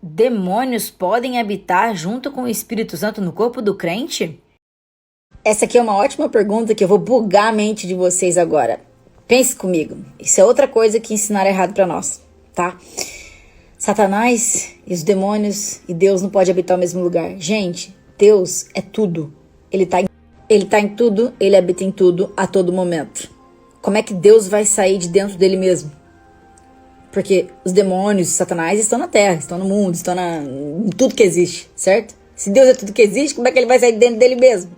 Demônios podem habitar junto com o Espírito Santo no corpo do crente? Essa aqui é uma ótima pergunta que eu vou bugar a mente de vocês agora. Pense comigo. Isso é outra coisa que ensinaram errado pra nós, tá? Satanás e os demônios e Deus não podem habitar no mesmo lugar. Gente, Deus é tudo. Ele tá em tudo, ele habita em tudo a todo momento. Como é que Deus vai sair de dentro dele mesmo? Porque os demônios, Satanás estão na terra, estão no mundo, estão em tudo que existe, certo? Se Deus é tudo que existe, como é que ele vai sair de dentro dele mesmo?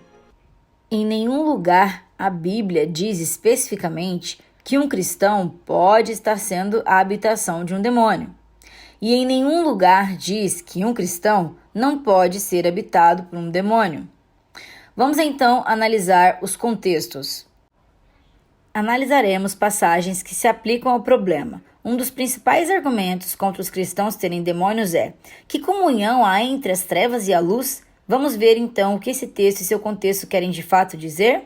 Em nenhum lugar a Bíblia diz especificamente que um cristão pode estar sendo a habitação de um demônio. E em nenhum lugar diz que um cristão não pode ser habitado por um demônio. Vamos então analisar os contextos. Analisaremos passagens que se aplicam ao problema. Um dos principais argumentos contra os cristãos terem demônios é: que comunhão há entre as trevas e a luz? Vamos ver então o que esse texto e seu contexto querem de fato dizer?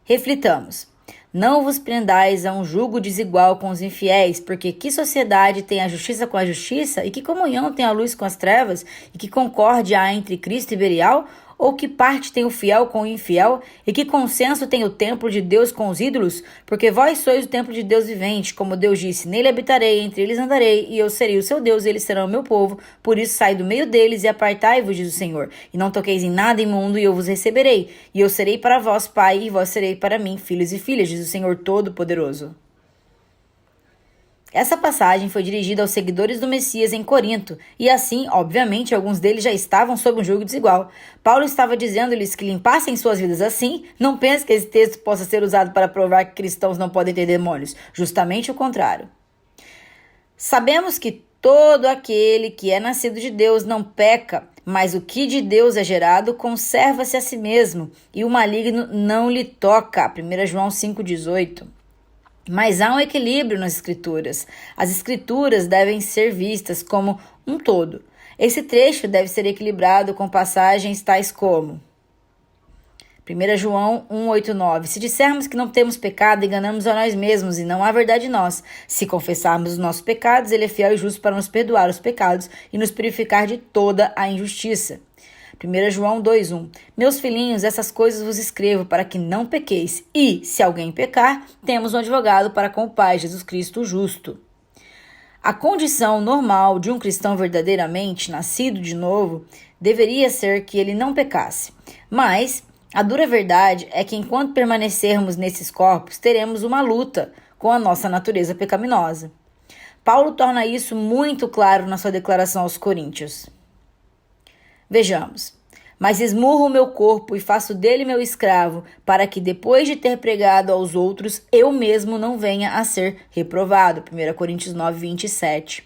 Reflitamos. Não vos prendais a um jugo desigual com os infiéis, porque que sociedade tem a justiça com a justiça? E que comunhão tem a luz com as trevas? E que concórdia há entre Cristo e Belial? Ou que parte tem o fiel com o infiel? E que consenso tem o templo de Deus com os ídolos? Porque vós sois o templo de Deus vivente, como Deus disse: nele habitarei, entre eles andarei, e eu serei o seu Deus, e eles serão o meu povo. Por isso sai do meio deles e apartai-vos, diz o Senhor. E não toqueis em nada imundo, e eu vos receberei. E eu serei para vós pai, e vós serei para mim filhos e filhas, diz o Senhor Todo-Poderoso. Essa passagem foi dirigida aos seguidores do Messias em Corinto, e assim, obviamente, alguns deles já estavam sob um jugo desigual. Paulo estava dizendo-lhes que limpassem suas vidas assim. Não pense que esse texto possa ser usado para provar que cristãos não podem ter demônios. Justamente o contrário. Sabemos que todo aquele que é nascido de Deus não peca, mas o que de Deus é gerado conserva-se a si mesmo, e o maligno não lhe toca. 1 João 5,18. Mas há um equilíbrio nas escrituras. As escrituras devem ser vistas como um todo. Esse trecho deve ser equilibrado com passagens tais como 1 João 1,8,9. Se dissermos que não temos pecado, enganamos a nós mesmos e não há verdade em nós. Se confessarmos os nossos pecados, ele é fiel e justo para nos perdoar os pecados e nos purificar de toda a injustiça. 1 João 2,1. Meus filhinhos, essas coisas vos escrevo para que não pequeis. E, se alguém pecar, temos um advogado para com o Pai, Jesus Cristo o justo. A condição normal de um cristão verdadeiramente nascido de novo deveria ser que ele não pecasse. Mas a dura verdade é que enquanto permanecermos nesses corpos, teremos uma luta com a nossa natureza pecaminosa. Paulo torna isso muito claro na sua declaração aos Coríntios. Vejamos. Mas esmurro o meu corpo e faço dele meu escravo, para que depois de ter pregado aos outros, eu mesmo não venha a ser reprovado. 1 Coríntios 9:27.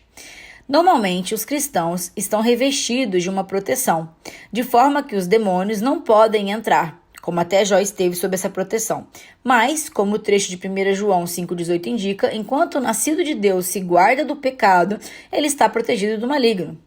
Normalmente, os cristãos estão revestidos de uma proteção, de forma que os demônios não podem entrar, como até Jó esteve sob essa proteção. Mas, como o trecho de 1 João 5,18 indica, enquanto o nascido de Deus se guarda do pecado, ele está protegido do maligno.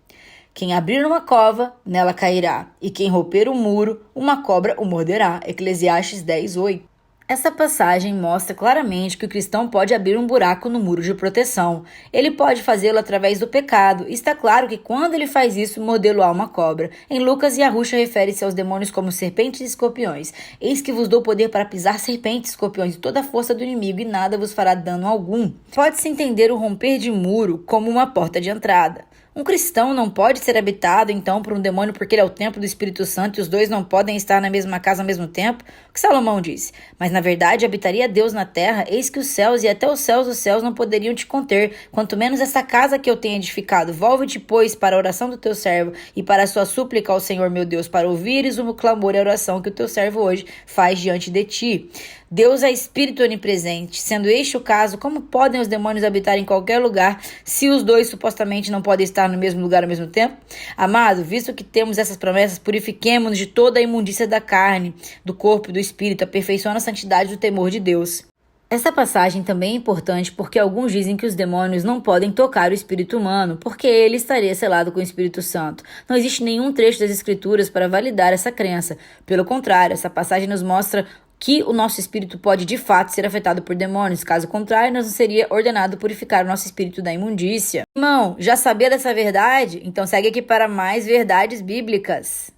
Quem abrir uma cova, nela cairá, e quem romper o muro, uma cobra o morderá. Eclesiastes 10:8. Essa passagem mostra claramente que o cristão pode abrir um buraco no muro de proteção. Ele pode fazê-lo através do pecado. E está claro que quando ele faz isso, mordê-lo-á uma cobra. Em Lucas, Yahushua refere-se aos demônios como serpentes e escorpiões. Eis que vos dou poder para pisar serpentes, escorpiões e toda a força do inimigo, e nada vos fará dano algum. Pode-se entender o romper de muro como uma porta de entrada. Um cristão não pode ser habitado, então, por um demônio porque ele é o templo do Espírito Santo e os dois não podem estar na mesma casa ao mesmo tempo? O que Salomão disse? Mas, na verdade, habitaria Deus na terra, eis que os céus e até os céus dos céus não poderiam te conter, quanto menos essa casa que eu tenho edificado. Volve-te, pois, para a oração do teu servo e para a sua súplica ao Senhor meu Deus, para ouvires o clamor e a oração que o teu servo hoje faz diante de ti. Deus é espírito onipresente. Sendo este o caso, como podem os demônios habitar em qualquer lugar se os dois supostamente não podem estar no mesmo lugar ao mesmo tempo? Amado, visto que temos essas promessas, purifiquemo-nos de toda a imundícia da carne, do corpo e do espírito, aperfeiçoando a santidade do temor de Deus. Essa passagem também é importante porque alguns dizem que os demônios não podem tocar o espírito humano, porque ele estaria selado com o Espírito Santo. Não existe nenhum trecho das Escrituras para validar essa crença. Pelo contrário, essa passagem nos mostra que o nosso espírito pode de fato ser afetado por demônios. Caso contrário, nos seria ordenado purificar o nosso espírito da imundícia. Irmão, já sabia dessa verdade? Então segue aqui para mais verdades bíblicas.